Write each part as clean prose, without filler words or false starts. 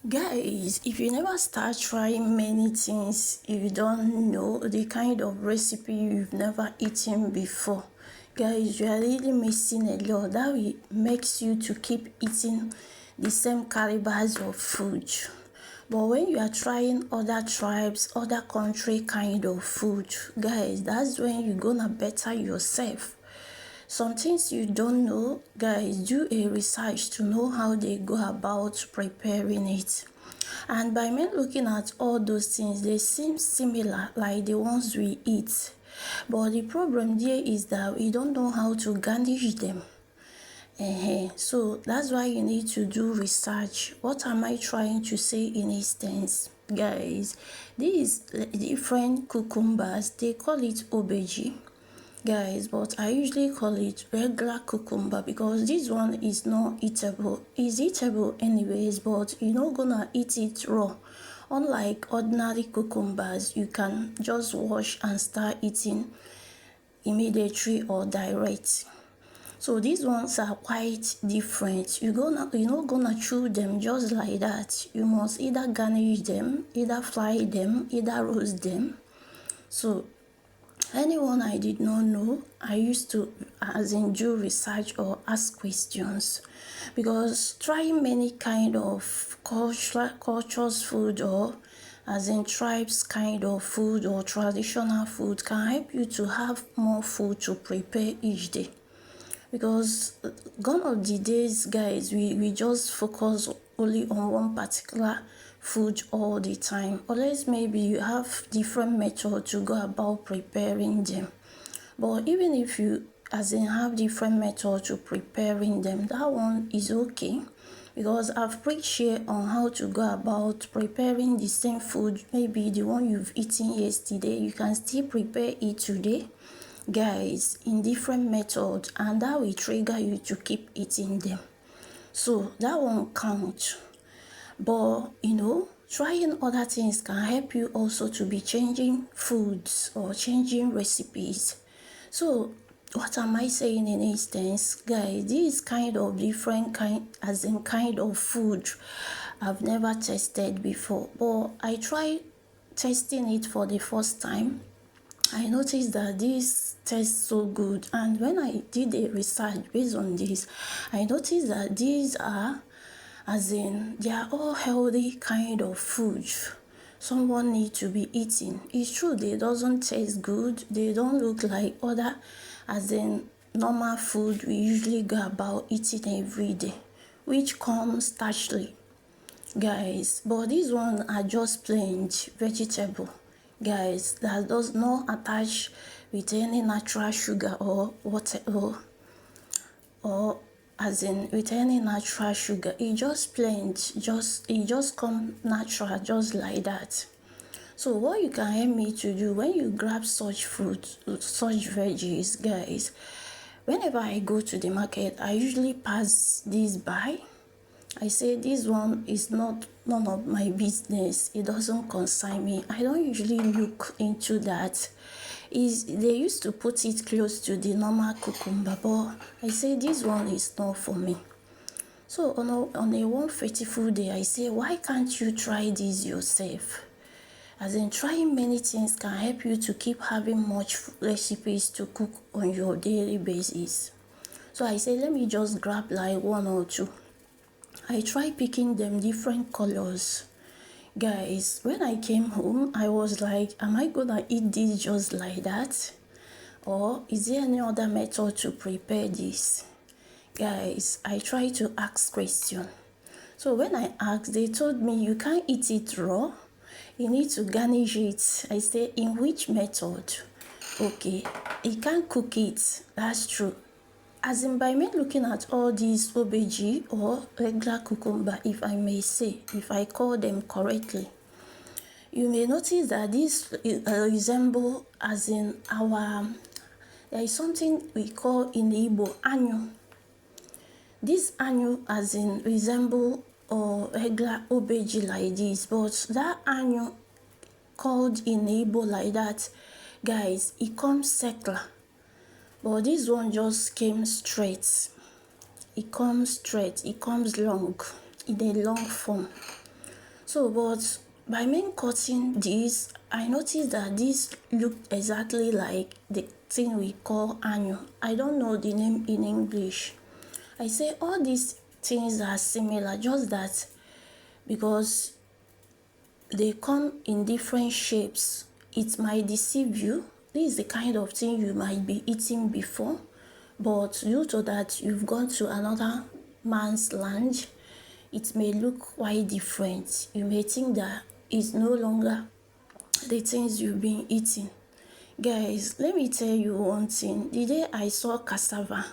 Guys, if you never start trying many things, if you don't know the kind of recipe you've never eaten before, guys, you are really missing a lot. That will makes you to keep eating the same calibers of food. But when you are trying other tribes, other country kind of food, guys, that's when you're gonna better yourself. Some things you don't know, guys, do a research to know how they go about preparing it. And by me looking at all those things, they seem similar like the ones we eat. But the problem there is that we don't know how to garnish them. So that's why you need to do research. What am I trying to say in instance? Guys, these different cucumbers, they call it obeji, guys, but I usually call it regular cucumber because this one is not eatable. It's eatable anyways, but you're not gonna eat it raw. Unlike ordinary cucumbers, you can just wash and start eating immediately or direct. So these ones are quite different. You're not gonna chew them just like that. You must either garnish them, either fry them, either roast them. So anyone I did not know, I used to do research or ask questions, because trying many kind of cultures food, or tribes kind of food or traditional food, can help you to have more food to prepare each day. Because gone of the days, guys, we just focus only on one particular food all the time, unless maybe you have different methods to go about preparing them. But even if you have different methods to preparing them, that one is okay, because I've preached here on how to go about preparing the same food. Maybe the one you've eaten yesterday, you can still prepare it today, guys, in different methods, and that will trigger you to keep eating them. So that won't count. But trying other things can help you also to be changing foods or changing recipes. So what am I saying in instance, guys? This kind of different kind of food I've never tested before, but I tried testing it for the first time. I noticed that this tastes so good, and when I did a research based on this, I noticed that these are, they are all healthy kind of food someone need to be eating. It's true they doesn't taste good, they don't look like other normal food we usually go about eating every day, which comes starchy, guys, but these ones are just plain vegetable, guys, that does not attach with any natural sugar or whatever, or with any natural sugar. It just plain, it just come natural just like that. So what you can help me to do when you grab such fruit, such veggies, guys, whenever I go to the market, I usually pass this by. I say this one is none of my business. It doesn't concern me. I don't usually look into that. They used to put it close to the normal cucumber, but I say this one is not for me. So on a one fateful day, I say, why can't you try this yourself? Trying many things can help you to keep having much recipes to cook on your daily basis. So I say, let me just grab like one or two. I try picking them different colors. Guys, when I came home, I was like, am I gonna eat this just like that? Or is there any other method to prepare this? Guys, I try to ask questions. So when I asked, they told me you can't eat it raw. You need to garnish it. I say, in which method? Okay, you can't cook it. That's true. By me looking at all these obeji or regular cucumber, if I may say, if I call them correctly, you may notice that this resemble there is something we call in Igbo anyu. This anyu resemble or regular obeji like this, but that anyu called in Igbo like that, guys, it comes circular. But this one just came straight. It comes straight. It comes long, in a long form. So but by me cutting this, I noticed that this looked exactly like the thing we call annual. I don't know the name in English. I say all these things are similar, just that because they come in different shapes, it might deceive you. This is the kind of thing you might be eating before, but due to that you've gone to another man's land, it may look quite different. You may think that it's no longer the things you've been eating. Guys, let me tell you one thing. The day I saw cassava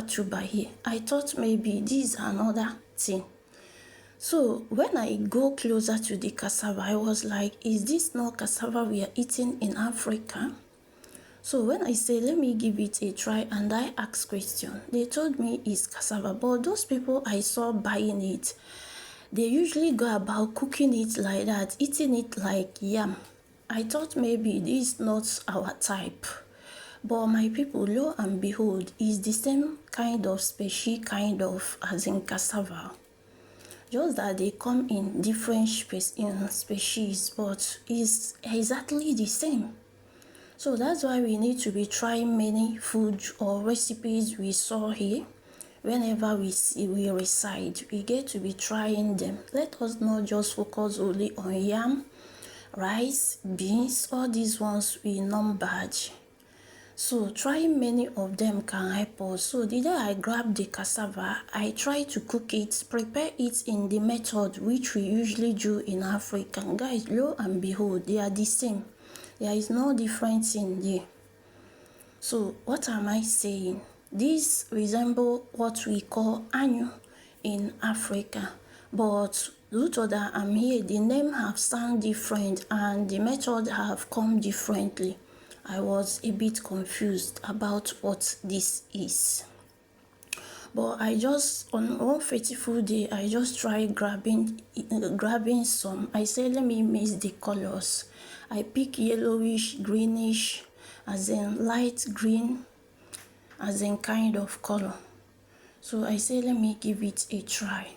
tuber here, I thought maybe this is another thing. So when I go closer to the cassava, I was like, is this not cassava we are eating in Africa? So when I say, let me give it a try, and I asked question, they told me it's cassava. But those people I saw buying it, they usually go about cooking it like that, eating it like yam. I thought maybe this is not our type. But my people, lo and behold, is the same kind of species, as in cassava. Just that they come in different species, but it's exactly the same. So that's why we need to be trying many food or recipes we saw here. Whenever we reside, we get to be trying them. Let us not just focus only on yam, rice, beans, all these ones we numbered. So trying many of them can help us. So the day I grabbed the cassava, I try to cook it, prepare it in the method which we usually do in Africa. Guys, lo and behold, they are the same. There is no difference in there. So what am I saying? This resemble what we call annual in Africa, but due to that I'm here, the name have sound different and the method have come differently. I was a bit confused about what this is. But I just, on one fateful day, I just tried grabbing some. I said, let me mix the colors. I pick yellowish, greenish, as in light green, as in kind of color. So I say, let me give it a try.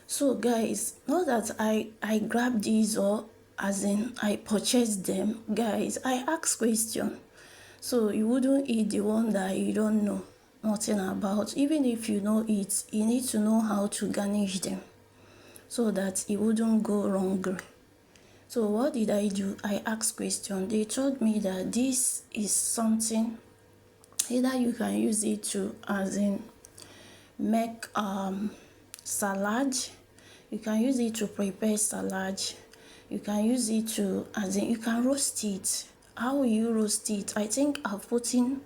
So guys, not that I grab these or as in I purchased them. Guys, I ask question. So you wouldn't eat the one that you don't know nothing about. Even if you know it, you need to know how to garnish them so that it wouldn't go wrong. So what did I do? I asked question. They told me that this is something, either you can use it to as in make salad, you can use it to prepare salad, you can use it to as in you can roast it. How will you roast it? I think I've put in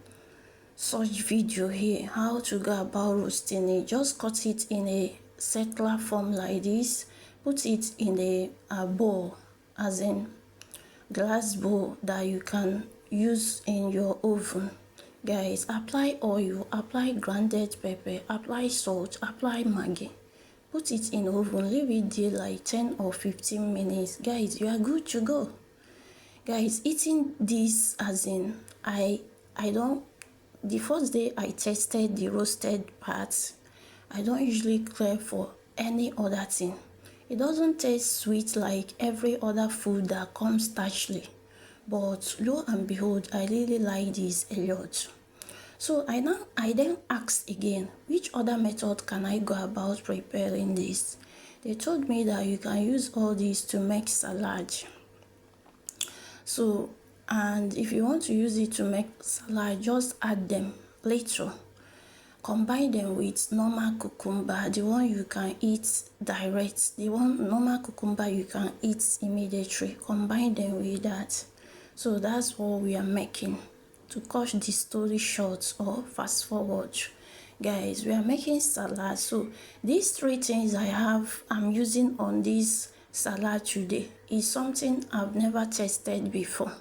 such video here how to go about roasting it. Just cut it in a circular form like this, put it in a bowl, as in glass bowl that you can use in your oven. Guys, apply oil, apply grounded pepper, apply salt, apply Maggi, put it in oven, leave it there like 10 or 15 minutes. Guys, you are good to go. Guys, eating this, as in I don't, the first day I tested the roasted parts, I don't usually care for any other thing. It doesn't taste sweet like every other food that comes starchly, but lo and behold, I really like this a lot. So I then asked again, which other method can I go about preparing this? They told me that you can use all these to make salad. So, and if you want to use it to make salad, just add them later. Combine them with normal cucumber, the one you can eat direct, the one normal cucumber you can eat immediately. Combine them with that. So that's what we are making. To cut the story short or fast forward, guys, we are making salad. So these three things I'm using on this salad today is something I've never tested before.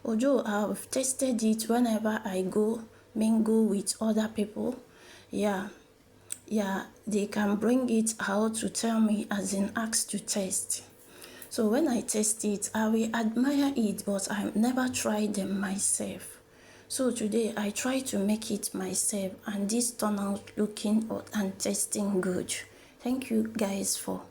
Although I've tested it whenever I go mingle with other people, yeah, they can bring it out to tell me, as in ask to test. So when I test it, I will admire it, but I've never tried them myself. So today I try to make it myself, and this turned out looking and tasting good. Thank you guys for